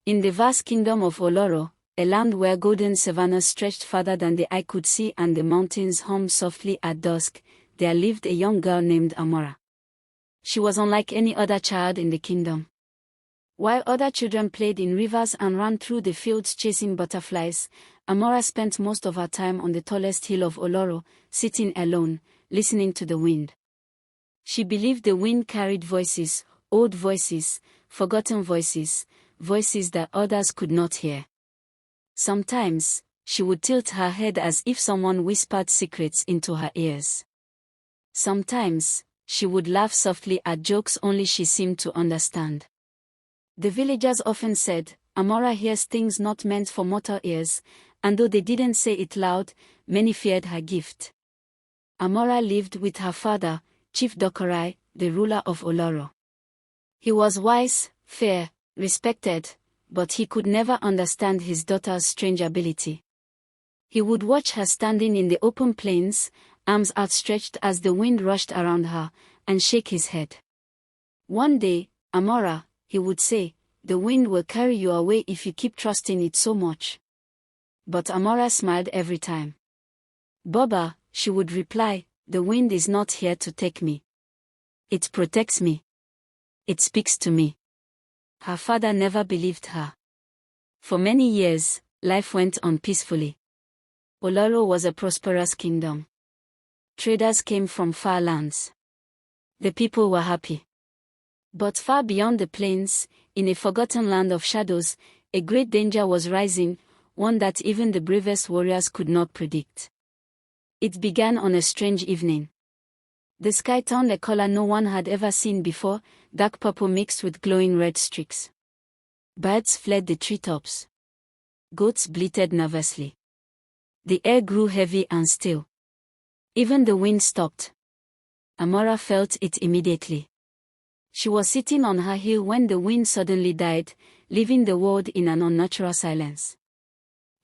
In the vast kingdom of Oloro, a land where golden savannas stretched farther than the eye could see and the mountains hummed softly at dusk, there lived a young girl named Amora. She was unlike any other child in the kingdom. While other children played in rivers and ran through the fields chasing butterflies, Amora spent most of her time on the tallest hill of Oloro, sitting alone, listening to the wind. She believed the wind carried voices, old voices, forgotten voices, voices that others could not hear. Sometimes, she would tilt her head as if someone whispered secrets into her ears. Sometimes, she would laugh softly at jokes only she seemed to understand. The villagers often said, "Amora hears things not meant for mortal ears," and though they didn't say it loud, many feared her gift. Amora lived with her father, Chief Dokorai, the ruler of Oloro. He was wise, fair, respected, but he could never understand his daughter's strange ability. He would watch her standing in the open plains, arms outstretched as the wind rushed around her, and shake his head. One day, "Amora," he would say, "the wind will carry you away if you keep trusting it so much." But Amora smiled every time. "Baba," she would reply, "the wind is not here to take me. It protects me. It speaks to me." Her father never believed her. For many years, life went on peacefully. Oloro was a prosperous kingdom. Traders came from far lands. The people were happy. But far beyond the plains, in a forgotten land of shadows, a great danger was rising, one that even the bravest warriors could not predict. It began on a strange evening. The sky turned a color no one had ever seen before, dark purple mixed with glowing red streaks. Birds fled the treetops. Goats bleated nervously. The air grew heavy and still. Even the wind stopped. Amora felt it immediately. She was sitting on her hill when the wind suddenly died, leaving the world in an unnatural silence.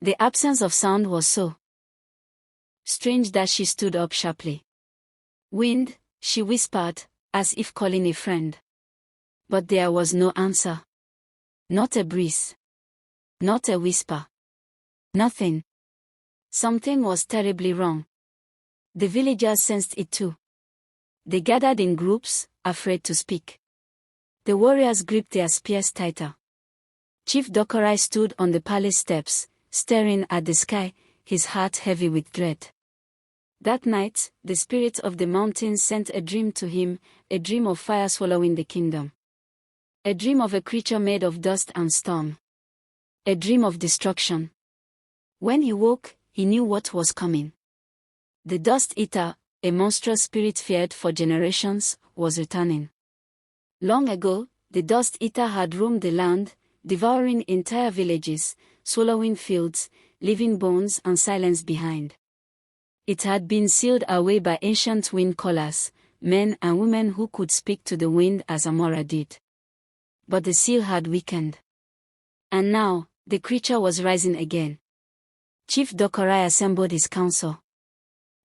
The absence of sound was so strange that she stood up sharply. "Wind," she whispered, as if calling a friend. But there was no answer. Not a breeze. Not a whisper. Nothing. Something was terribly wrong. The villagers sensed it too. They gathered in groups, afraid to speak. The warriors gripped their spears tighter. Chief Dokorai stood on the palace steps, staring at the sky, his heart heavy with dread. That night, the spirit of the mountains sent a dream to him, a dream of fire swallowing the kingdom. A dream of a creature made of dust and storm. A dream of destruction. When he woke, he knew what was coming. The Dust Eater, a monstrous spirit feared for generations, was returning. Long ago, the Dust Eater had roamed the land, devouring entire villages, swallowing fields, leaving bones and silence behind. It had been sealed away by ancient wind callers, men and women who could speak to the wind as Amora did. But the seal had weakened. And now, the creature was rising again. Chief Dokorai assembled his council.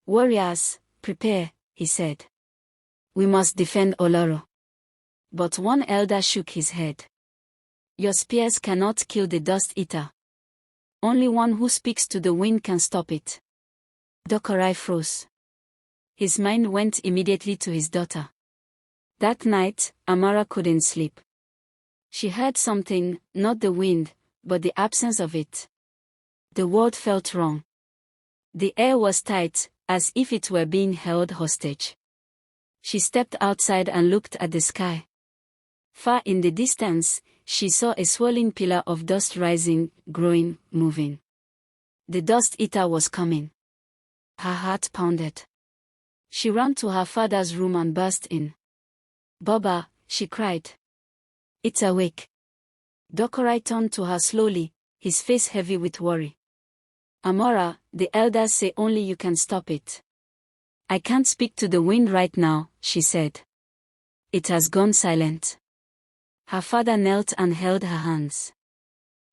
"Warriors, prepare," he said. "We must defend Oloro." But one elder shook his head. "Your spears cannot kill the Dust Eater. Only one who speaks to the wind can stop it." Dokorai froze. His mind went immediately to his daughter. That night, Amora couldn't sleep. She heard something, not the wind, but the absence of it. The world felt wrong. The air was tight, as if it were being held hostage. She stepped outside and looked at the sky. Far in the distance, she saw a swirling pillar of dust rising, growing, moving. The Dust Eater was coming. Her heart pounded. She ran to her father's room and burst in. "Baba," she cried. "It's awake." Dokorai turned to her slowly, his face heavy with worry. "Amora, the elders say only you can stop it." "I can't speak to the wind right now," she said. "It has gone silent." Her father knelt and held her hands.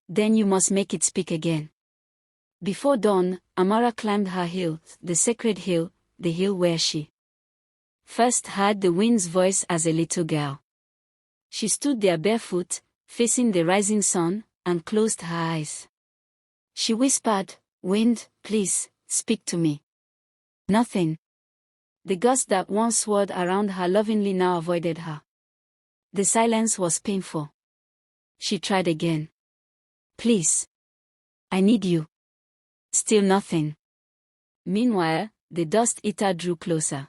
"Then you must make it speak again." Before dawn, Amora climbed her hill, the sacred hill, the hill where she first heard the wind's voice as a little girl. She stood there barefoot, facing the rising sun, and closed her eyes. She whispered, "Wind, please, speak to me." Nothing. The gust that once swirled around her lovingly now avoided her. The silence was painful. She tried again. "Please. I need you." Still nothing. Meanwhile, the Dust Eater drew closer.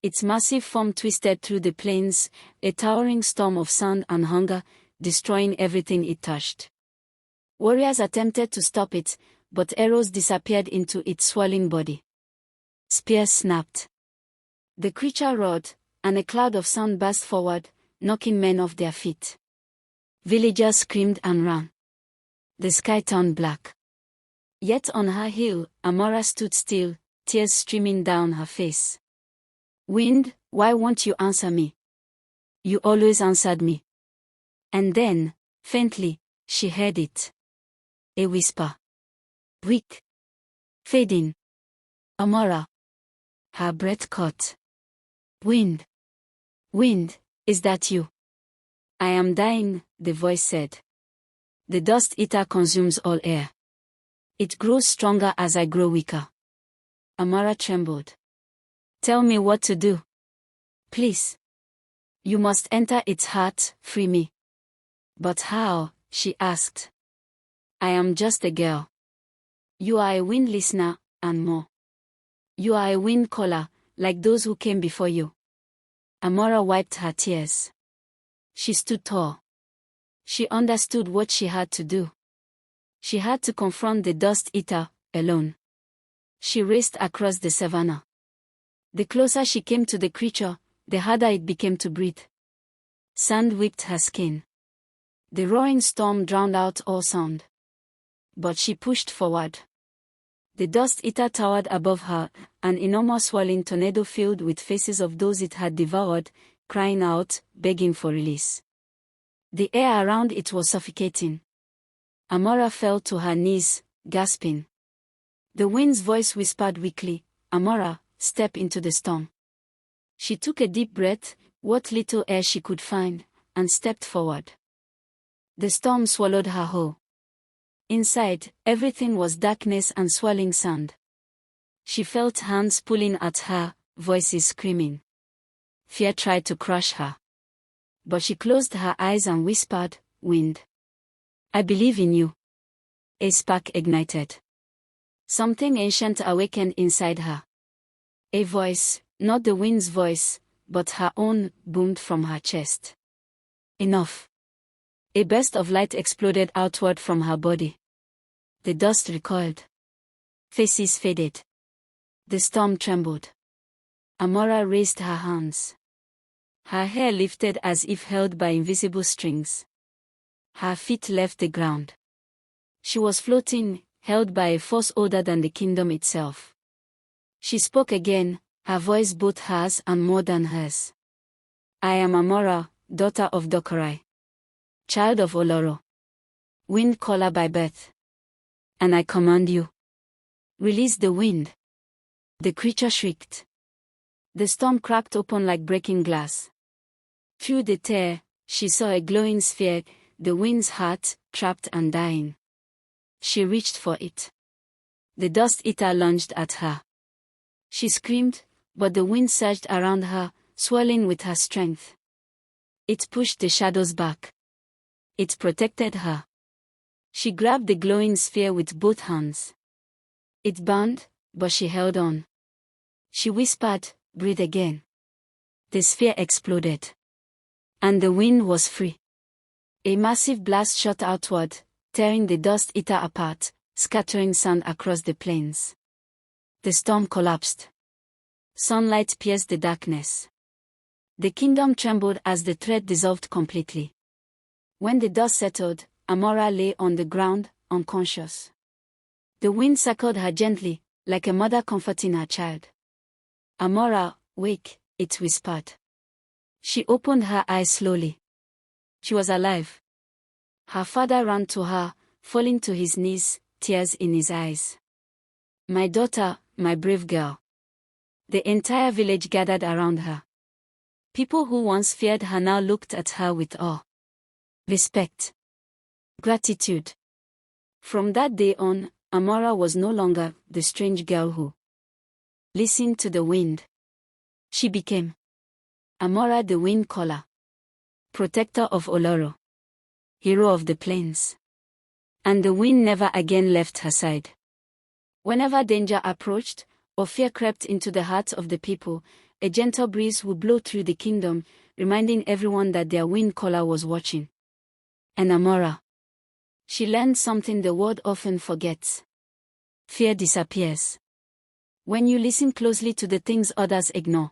Its massive form twisted through the plains, a towering storm of sand and hunger, destroying everything it touched. Warriors attempted to stop it, but arrows disappeared into its swirling body. Spears snapped. The creature roared, and a cloud of sound burst forward, knocking men off their feet. Villagers screamed and ran. The sky turned black. Yet on her heel, Amora stood still, tears streaming down her face. "Wind, why won't you answer me? You always answered me." And then, faintly, she heard it. A whisper. Weak. Fading. "Amora." Her breath caught. "Wind. Wind, is that you?" "I am dying," the voice said. "The Dust Eater consumes all air. It grows stronger as I grow weaker." Amora trembled. "Tell me what to do. Please. You must enter its heart, free me." "But how?" she asked. "I am just a girl. You are a wind listener, and more. You are a wind caller, like those who came before you." Amora wiped her tears. She stood tall. She understood what she had to do. She had to confront the Dust Eater, alone. She raced across the savanna. The closer she came to the creature, the harder it became to breathe. Sand whipped her skin. The roaring storm drowned out all sound. But she pushed forward. The Dust Eater towered above her, an enormous swirling tornado filled with faces of those it had devoured, crying out, begging for release. The air around it was suffocating. Amora fell to her knees, gasping. The wind's voice whispered weakly, "Amora, step into the storm." She took a deep breath, what little air she could find, and stepped forward. The storm swallowed her whole. Inside, everything was darkness and swirling sand. She felt hands pulling at her, voices screaming. Fear tried to crush her. But she closed her eyes and whispered, "Wind. I believe in you." A spark ignited. Something ancient awakened inside her. A voice, not the wind's voice, but her own, boomed from her chest. "Enough." A burst of light exploded outward from her body. The dust recoiled. Faces faded. The storm trembled. Amora raised her hands. Her hair lifted as if held by invisible strings. Her feet left the ground. She was floating, held by a force older than the kingdom itself. She spoke again, her voice both hers and more than hers. "I am Amora, daughter of Dokurai. Child of Oloro. Wind caller by birth. And I command you. Release the wind." The creature shrieked. The storm cracked open like breaking glass. Through the tear, she saw a glowing sphere, the wind's heart, trapped and dying. She reached for it. The Dust Eater lunged at her. She screamed, but the wind surged around her, swirling with her strength. It pushed the shadows back. It protected her. She grabbed the glowing sphere with both hands. It burned, but she held on. She whispered, "Breathe again." The sphere exploded. And the wind was free. A massive blast shot outward, tearing the Dust Eater apart, scattering sand across the plains. The storm collapsed. Sunlight pierced the darkness. The kingdom trembled as the thread dissolved completely. When the dust settled, Amora lay on the ground, unconscious. The wind circled her gently, like a mother comforting her child. "Amora, wake," it whispered. She opened her eyes slowly. She was alive. Her father ran to her, falling to his knees, tears in his eyes. "My daughter, my brave girl." The entire village gathered around her. People who once feared her now looked at her with awe. Respect. Gratitude. From that day on, Amora was no longer the strange girl who listened to the wind. She became Amora the wind caller, protector of Oloro, hero of the plains. And the wind never again left her side. Whenever danger approached, or fear crept into the hearts of the people, a gentle breeze would blow through the kingdom, reminding everyone that their wind caller was watching. And Amora, she learned something the world often forgets. Fear disappears when you listen closely to the things others ignore.